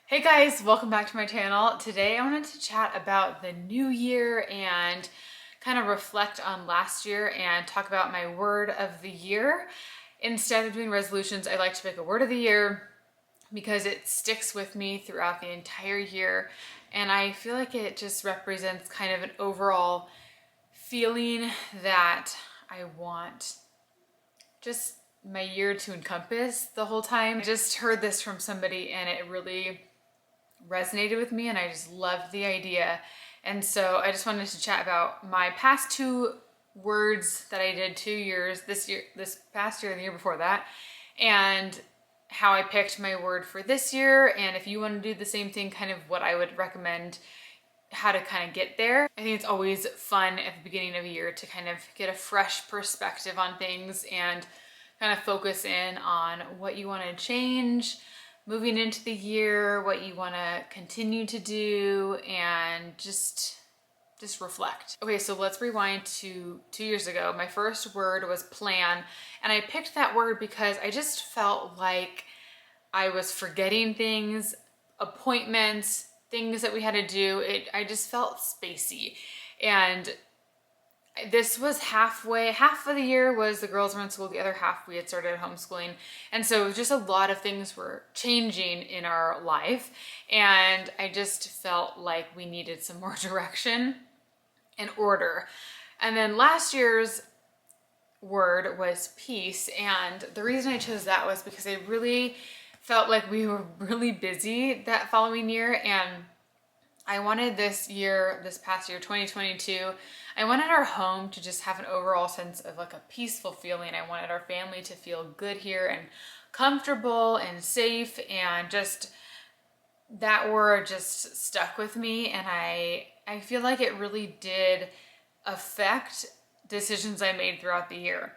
Hey guys, welcome back to my channel. Today I wanted to chat about the new year and kind of reflect on last year and talk about my word of the year. Instead of doing resolutions, I like to pick a word of the year because it sticks with me throughout the entire year. And I feel like it just represents kind of an overall feeling that I want just my year to encompass the whole time. I just heard this from somebody and it really resonated with me and I just loved the idea. And so I just wanted to chat about my past two words that I did 2 years, this past year and the year before that, and how I picked my word for this year. And if you want to do the same thing, kind of what I would recommend, how to kind of get there. I think it's always fun at the beginning of a year to kind of get a fresh perspective on things and kind of focus in on what you want to change moving into the year, what you want to continue to do, and just reflect. Okay, so let's rewind to 2 years ago. My first word was plan, and I picked that word because I just felt like I was forgetting things, appointments, things that we had to do. I just felt spacey. And this was half of the year was the girls were in school, the other half we had started homeschooling. And so just a lot of things were changing in our life. And I just felt like we needed some more direction and order. And then last year's word was peace. And the reason I chose that was because I really felt like we were really busy that following year. And I wanted this past year, 2022, I wanted our home to just have an overall sense of like a peaceful feeling. I wanted our family to feel good here and comfortable and safe, and just that word just stuck with me. And I feel like it really did affect decisions I made throughout the year.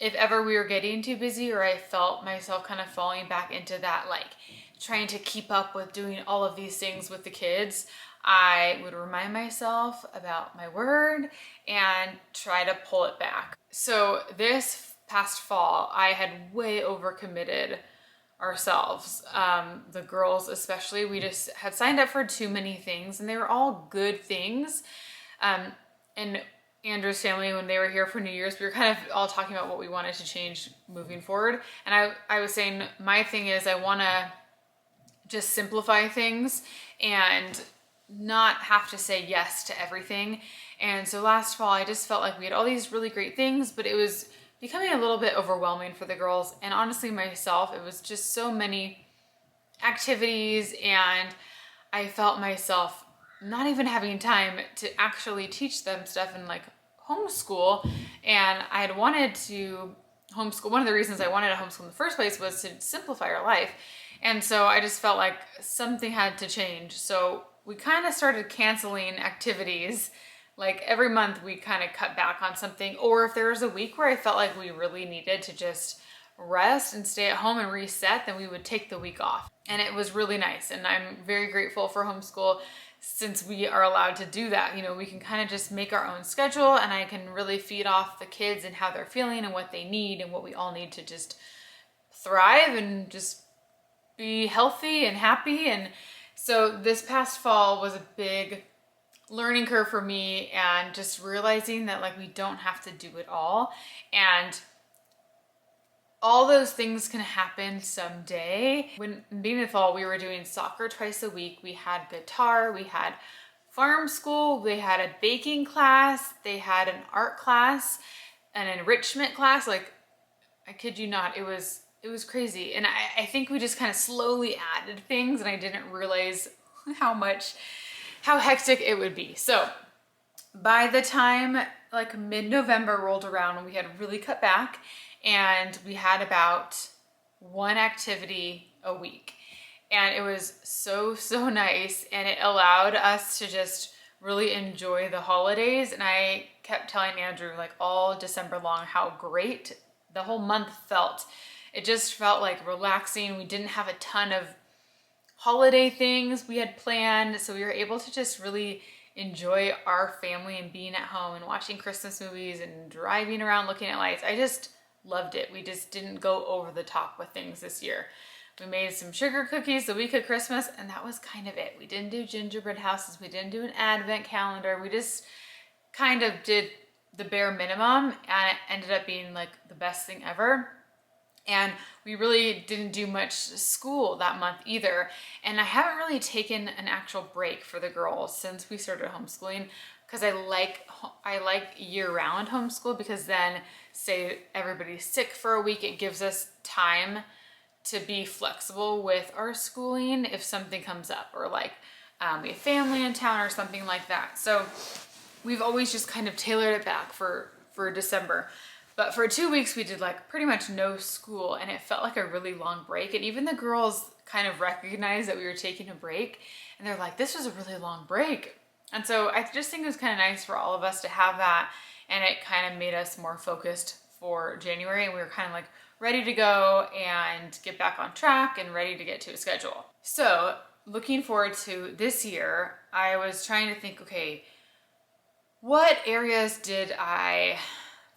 If ever we were getting too busy or I felt myself kind of falling back into that, like trying to keep up with doing all of these things with the kids, I would remind myself about my word and try to pull it back. So this past fall, I had way overcommitted ourselves. The girls especially, we just had signed up for too many things, and they were all good things. And Andrew's family, when they were here for New Year's, we were kind of all talking about what we wanted to change moving forward. And I was saying, my thing is I want to just simplify things and not have to say yes to everything. And so last fall, I just felt like we had all these really great things, but it was becoming a little bit overwhelming for the girls. And honestly, myself, it was just so many activities, and I felt myself not even having time to actually teach them stuff and like homeschool. And I had wanted to homeschool. One of the reasons I wanted to homeschool in the first place was to simplify our life. And so I just felt like something had to change. So we kind of started canceling activities. Like every month we kind of cut back on something. Or if there was a week where I felt like we really needed to just rest and stay at home and reset, then we would take the week off. And it was really nice. And I'm very grateful for homeschool since we are allowed to do that. You know, we can kind of just make our own schedule, and I can really feed off the kids and how they're feeling and what they need and what we all need to just thrive and just be healthy and happy. And so this past fall was a big learning curve for me, and just realizing that like we don't have to do it all, and all those things can happen someday. When being in the fall, we were doing soccer twice a week. We had guitar, we had farm school, they had a baking class, they had an art class, an enrichment class. Like, I kid you not, it was crazy. And I think we just kind of slowly added things, and I didn't realize how hectic it would be. So by the time like mid-November rolled around, we had really cut back, and we had about one activity a week. And it was so nice, and it allowed us to just really enjoy the holidays. And I kept telling Andrew like all December long how great the whole month felt. It just felt like relaxing. We didn't have a ton of holiday things we had planned, so we were able to just really enjoy our family and being at home and watching Christmas movies and driving around looking at lights. I just loved it. We just didn't go over the top with things this year. We made some sugar cookies the week of Christmas, and that was kind of it. We didn't do gingerbread houses. We didn't do an advent calendar. We just kind of did the bare minimum, and it ended up being like the best thing ever. And we really didn't do much school that month either. And I haven't really taken an actual break for the girls since we started homeschooling, because I like year-round homeschool, because then say everybody's sick for a week, it gives us time to be flexible with our schooling if something comes up, or like we have family in town or something like that. So we've always just kind of tailored it back for December. But for 2 weeks, we did like pretty much no school, and it felt like a really long break. And even the girls kind of recognized that we were taking a break, and they're like, this was a really long break. And so I just think it was kind of nice for all of us to have that, and it kind of made us more focused for January, and we were kind of like ready to go and get back on track and ready to get to a schedule. So looking forward to this year, I was trying to think, okay, what areas did I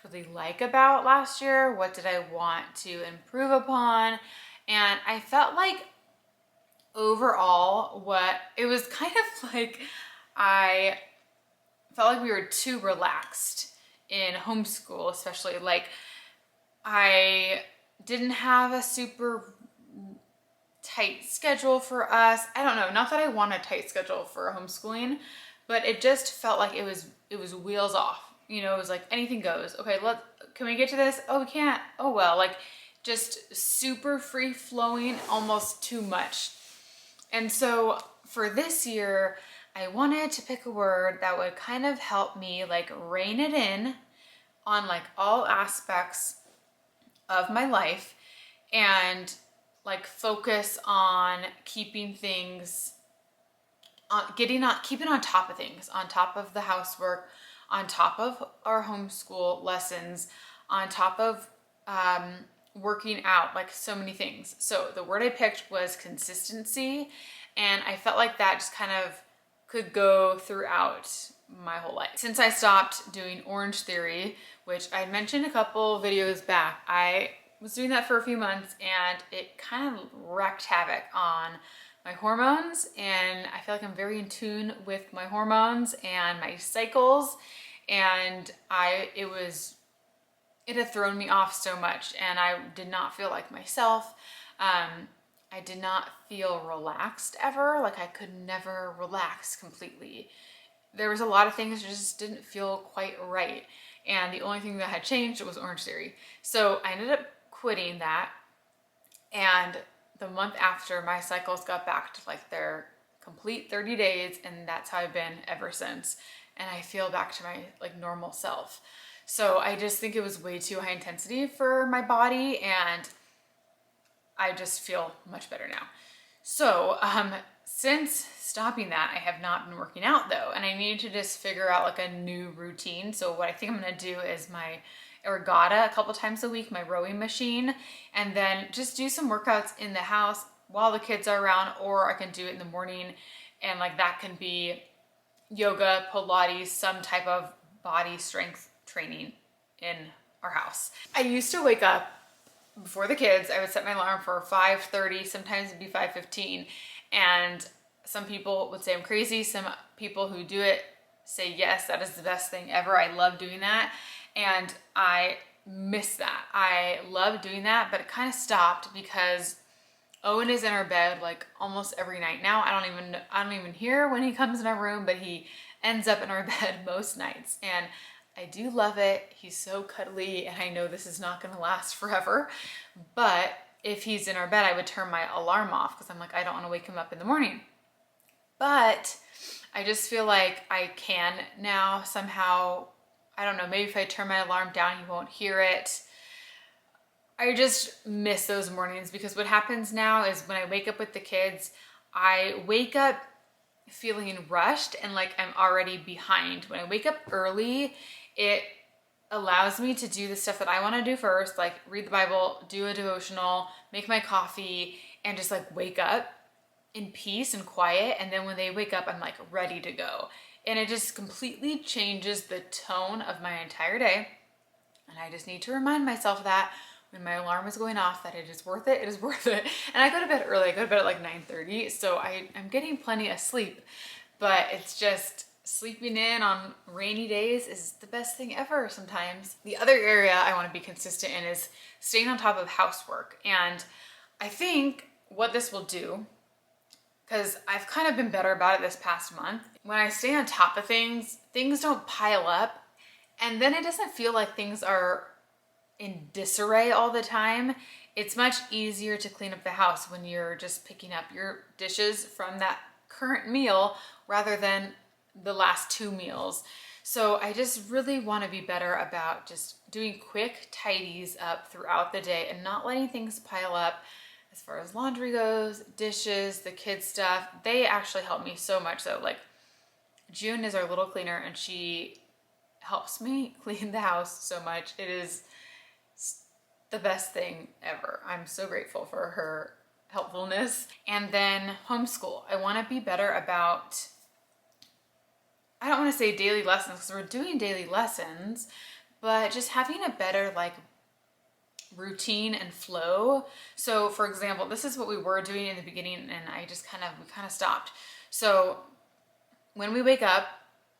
really like about last year? What did I want to improve upon? And I felt like overall, it was kind of like I felt like we were too relaxed in homeschool, especially. Like I didn't have a super tight schedule for us. I don't know, not that I want a tight schedule for homeschooling, but it just felt like it was wheels off. You know, it was like anything goes. Okay, can we get to this? Oh, we can't. Oh, well, like just super free flowing, almost too much. And so for this year, I wanted to pick a word that would kind of help me like rein it in on like all aspects of my life, and like focus on keeping things keeping on top of things, on top of the housework, on top of our homeschool lessons, on top of working out, like so many things. So the word I picked was consistency, and I felt like that just kind of could go throughout my whole life. Since I stopped doing Orange Theory, which I mentioned a couple videos back, I was doing that for a few months, and it kind of wreaked havoc on my hormones, and I feel like I'm very in tune with my hormones and my cycles, and it had thrown me off so much, and I did not feel like myself. I did not feel relaxed ever. Like I could never relax completely. There was a lot of things that just didn't feel quite right, and the only thing that had changed was Orange Theory. So I ended up quitting that, and the month after, my cycles got back to like their complete 30 days, and that's how I've been ever since. And I feel back to my like normal self. So I just think it was way too high intensity for my body, and I just feel much better now. So since stopping that, I have not been working out though, and I need to just figure out like a new routine. So what I think I'm gonna do is my ergata a couple times a week, my rowing machine, and then just do some workouts in the house while the kids are around, or I can do it in the morning, and like that can be yoga, Pilates, some type of body strength training in our house. I used to wake up before the kids. I would set my alarm for 5:30, sometimes it'd be 5:15, and some people would say I'm crazy. Some people who do it say yes, that is the best thing ever. I love doing that, and I miss that. I love doing that, but it kind of stopped because Owen is in our bed like almost every night now. I don't even hear when he comes in our room, but he ends up in our bed most nights, and I do love it. He's so cuddly, and I know this is not going to last forever, but if he's in our bed, I would turn my alarm off because I'm like, I don't want to wake him up in the morning. But I just feel like I can now somehow. I don't know, maybe if I turn my alarm down, he won't hear it. I just miss those mornings, because what happens now is when I wake up with the kids, I wake up feeling rushed and like I'm already behind. When I wake up early, it allows me to do the stuff that I want to do first, like read the Bible, do a devotional, make my coffee, and just like wake up in peace and quiet. And then when they wake up, I'm like ready to go. And it just completely changes the tone of my entire day. And I just need to remind myself of that when my alarm is going off that it is worth it. It is worth it. And I go to bed early. I go to bed at like 9:30. So I'm getting plenty of sleep, but it's just sleeping in on rainy days is the best thing ever sometimes. The other area I want to be consistent in is staying on top of housework. And I think what this will do, because I've kind of been better about it this past month, when I stay on top of things, things don't pile up, and then it doesn't feel like things are in disarray all the time. It's much easier to clean up the house when you're just picking up your dishes from that current meal rather than the last 2 meals. So I just really want to be better about just doing quick tidies up throughout the day and not letting things pile up. As far as laundry goes, dishes, the kids stuff, they actually help me so much. So like June is our little cleaner and she helps me clean the house so much. It is the best thing ever. I'm so grateful for her helpfulness. And then homeschool. I want to be better about, I don't want to say daily lessons because we're doing daily lessons, but just having a better like routine and flow. So for example, this is what we were doing in the beginning and we kind of stopped. So when we wake up,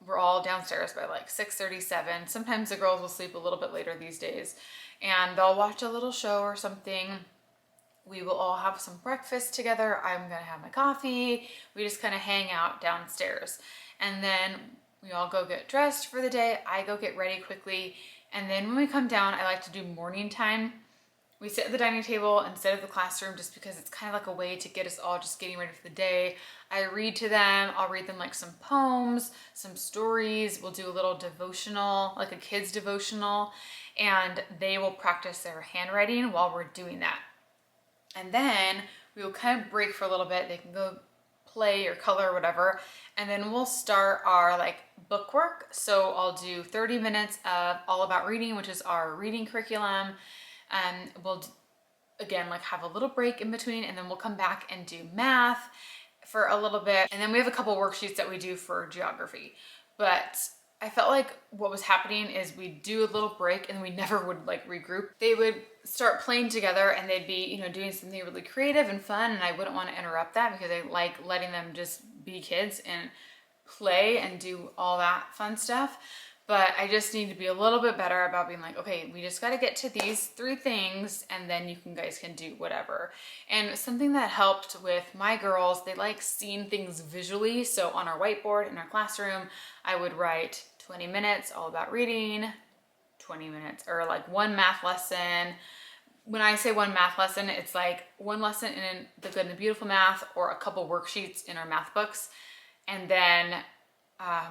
we're all downstairs by like 6:37. Sometimes the girls will sleep a little bit later these days and they'll watch a little show or something. We will all have some breakfast together. I'm gonna have my coffee. We just kind of hang out downstairs. And then we all go get dressed for the day. I go get ready quickly. And then when we come down, I like to do morning time. We sit at the dining table instead of the classroom just because it's kind of like a way to get us all just getting ready for the day. I read to them. I'll read them like some poems, some stories. We'll do a little devotional, like a kid's devotional, and they will practice their handwriting while we're doing that. And then we will kind of break for a little bit. They can go play or color or whatever. And then we'll start our like book work. So I'll do 30 minutes of All About Reading, which is our reading curriculum. And we'll again like have a little break in between, and then we'll come back and do math for a little bit. And then we have a couple worksheets that we do for geography. But I felt like what was happening is we'd do a little break and we never would like regroup. They would start playing together and they'd be, doing something really creative and fun, and I wouldn't want to interrupt that because I like letting them just be kids and play and do all that fun stuff. But I just need to be a little bit better about being like, okay, we just got to get to these 3 things and then you guys can do whatever. And something that helped with my girls, they like seeing things visually. So on our whiteboard in our classroom, I would write 20 minutes all about reading, 20 minutes, or like 1 math lesson. When I say 1 math lesson, it's like 1 lesson in the Good and the Beautiful math or a couple worksheets in our math books. And then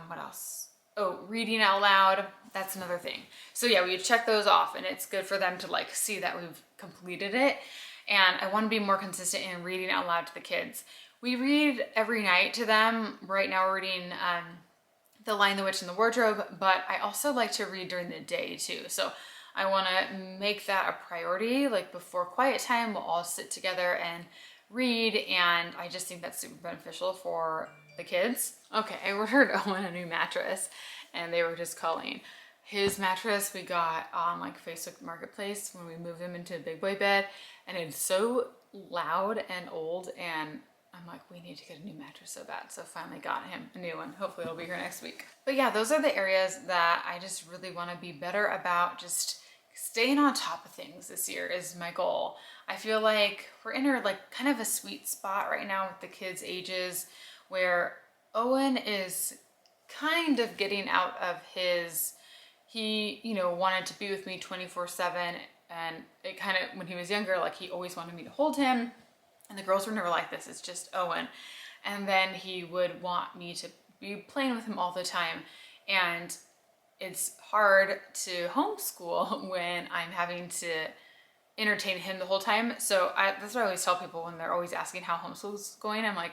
what else? Oh, reading out loud, that's another thing. So yeah, we check those off and it's good for them to like see that we've completed it. And I want to be more consistent in reading out loud to the kids. We read every night to them. Right now we're reading The Lion, the Witch, and the Wardrobe, but I also like to read during the day too. So I want to make that a priority. Like before quiet time, we'll all sit together and read, and I just think that's super beneficial for the kids. Okay, I ordered Owen a new mattress and they were just calling. His mattress we got on like Facebook Marketplace when we moved him into a big boy bed, and it's so loud and old, and I'm like, we need to get a new mattress so bad. So finally got him a new one. Hopefully it'll be here next week. But yeah, those are the areas that I just really want to be better about. Just staying on top of things this year is my goal. I feel like we're in a like kind of a sweet spot right now with the kids' ages where Owen is kind of getting out of his, he, wanted to be with me 24/7, and it kind of, when he was younger, like he always wanted me to hold him, and the girls were never like this, it's just Owen. And then he would want me to be playing with him all the time, and it's hard to homeschool when I'm having to entertain him the whole time. So that's what I always tell people when they're always asking how homeschool's going. I'm like,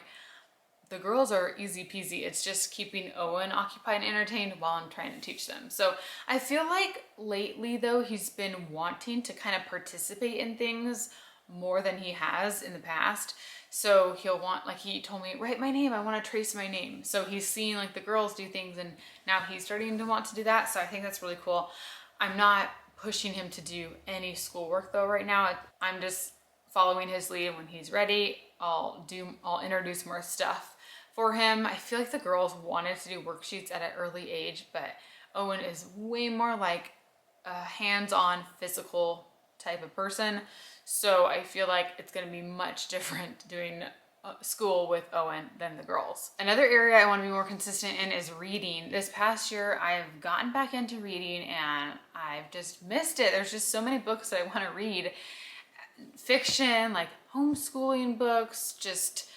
the girls are easy peasy. It's just keeping Owen occupied and entertained while I'm trying to teach them. So I feel like lately though, he's been wanting to kind of participate in things more than he has in the past. So he'll want, like he told me, write my name, I want to trace my name. So he's seeing like the girls do things and now he's starting to want to do that. So I think that's really cool. I'm not pushing him to do any schoolwork though right now. I'm just following his lead. When he's ready, I'll introduce more stuff for him. I feel like the girls wanted to do worksheets at an early age, but Owen is way more like a hands-on physical type of person. So I feel like it's going to be much different doing school with Owen than the girls. Another area I want to be more consistent in is reading. This past year, I've gotten back into reading and I've just missed it. There's just so many books that I want to read. Fiction, like homeschooling books, just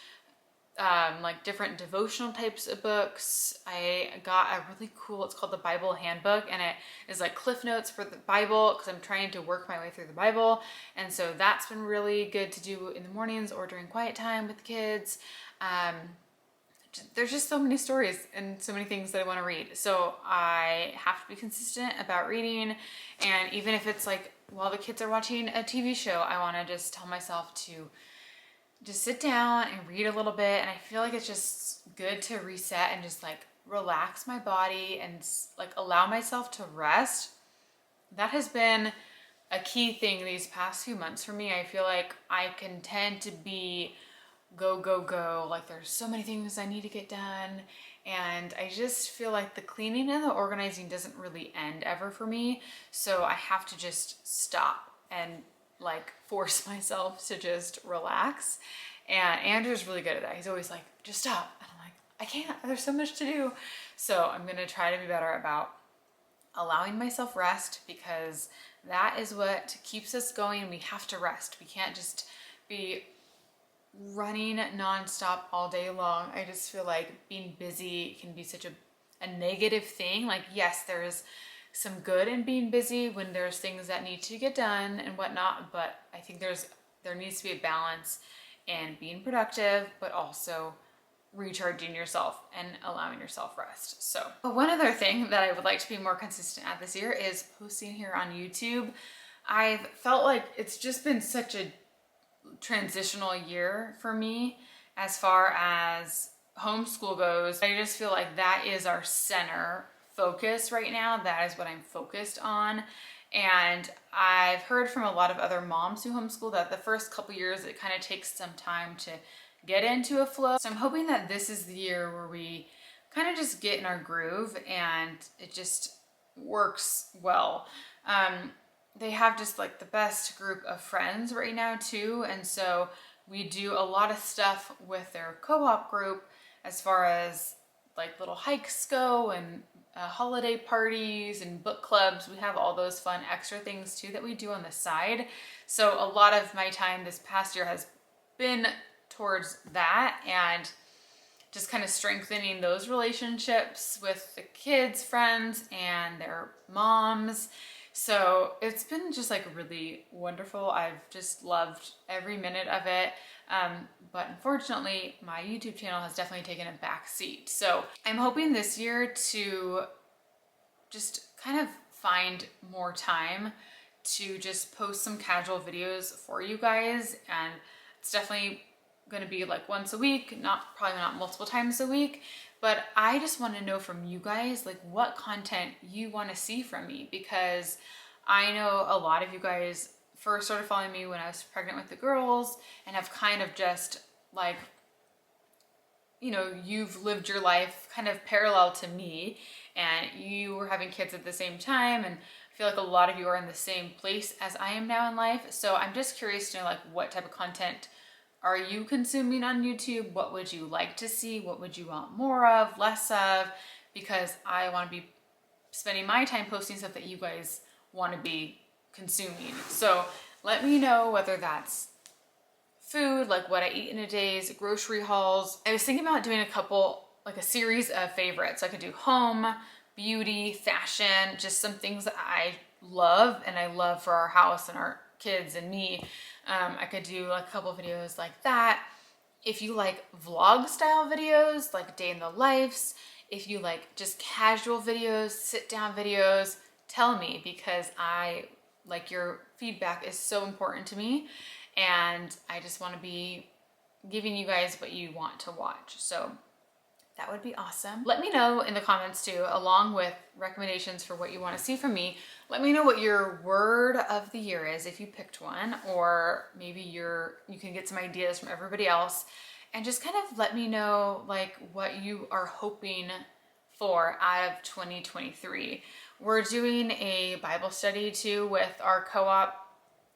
like different devotional types of books. I got a really cool, it's called the Bible Handbook, and it is like cliff notes for the Bible because I'm trying to work my way through the Bible. And so that's been really good to do in the mornings or during quiet time with the kids. There's just so many stories and so many things that I want to read. So I have to be consistent about reading. And even if it's like while the kids are watching a TV show, I want to just tell myself to just sit down and read a little bit. And I feel like it's just good to reset and just like relax my body and like allow myself to rest. That has been a key thing these past few months for me. I feel like I can tend to be go, go, go. Like there's so many things I need to get done. And I just feel like the cleaning and the organizing doesn't really end ever for me. So I have to just stop and like force myself to just relax. And Andrew's really good at that. He's always like, just stop. And I'm like, I can't, there's so much to do. So I'm gonna try to be better about allowing myself rest, because that is what keeps us going. We have to rest. We can't just be running nonstop all day long. I just feel like being busy can be such a negative thing. Like, yes, there's some good in being busy when there's things that need to get done and whatnot, but I think there needs to be a balance in being productive, but also recharging yourself and allowing yourself rest. So, but one other thing that I would like to be more consistent at this year is posting here on YouTube. I've felt like it's just been such a transitional year for me as far as homeschool goes. I just feel like that is our center focus right now. That is what I'm focused on. And I've heard from a lot of other moms who homeschool that the first couple years it kind of takes some time to get into a flow. So I'm hoping that this is the year where we kind of just get in our groove and it just works well. They have just like the best group of friends right now too. And so we do a lot of stuff with their co-op group as far as like little hikes go and holiday parties and book clubs. We have all those fun extra things too that we do on the side. So a lot of my time this past year has been towards that and just kind of strengthening those relationships with the kids' friends and their moms. So it's been just like really wonderful. I've just loved every minute of it. But unfortunately, my YouTube channel has definitely taken a back seat. So I'm hoping this year to just kind of find more time to just post some casual videos for you guys. And it's definitely going to be like once a week, probably not multiple times a week. But I just want to know from you guys, like what content you want to see from me, because I know a lot of you guys first started following me when I was pregnant with the girls and have kind of just like, you know, you've lived your life kind of parallel to me and you were having kids at the same time. And I feel like a lot of you are in the same place as I am now in life. So I'm just curious to know like what type of content are you consuming on YouTube? What would you like to see? What would you want more of, less of? Because I want to be spending my time posting stuff that you guys want to be consuming. So let me know whether that's food, like what I eat in a day's grocery hauls. I was thinking about doing a series of favorites. I could do home, beauty, fashion, just some things that I love and I love for our house and our kids and me. I could do like a couple videos like that. If you like vlog style videos, like day in the lives, if you like just casual videos, sit down videos, tell me, because your feedback is so important to me and I just want to be giving you guys what you want to watch. So that would be awesome. Let me know in the comments too, along with recommendations for what you want to see from me. Let me know what your word of the year is if you picked one, or maybe you can get some ideas from everybody else, and just kind of let me know like what you are hoping for out of 2023. We're doing a Bible study too with our co-op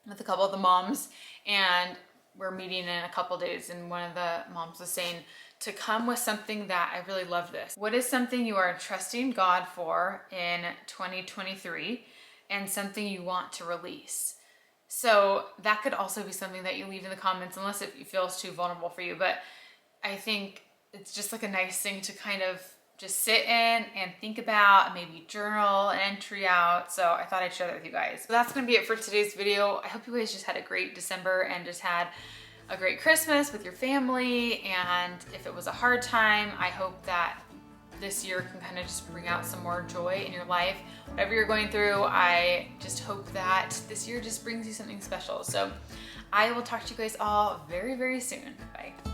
with a couple of the moms, and we're meeting in a couple days, and one of the moms was saying to come with something that I really love this. What is something you are trusting God for in 2023 and something you want to release? So that could also be something that you leave in the comments, unless it feels too vulnerable for you. But I think it's just like a nice thing to kind of just sit in and think about, and maybe journal an entry out. So I thought I'd share that with you guys. So that's gonna be it for today's video. I hope you guys just had a great December and just had a great Christmas with your family. And if it was a hard time, I hope that this year can kind of just bring out some more joy in your life. Whatever you're going through, I just hope that this year just brings you something special. So I will talk to you guys all very, very soon. Bye.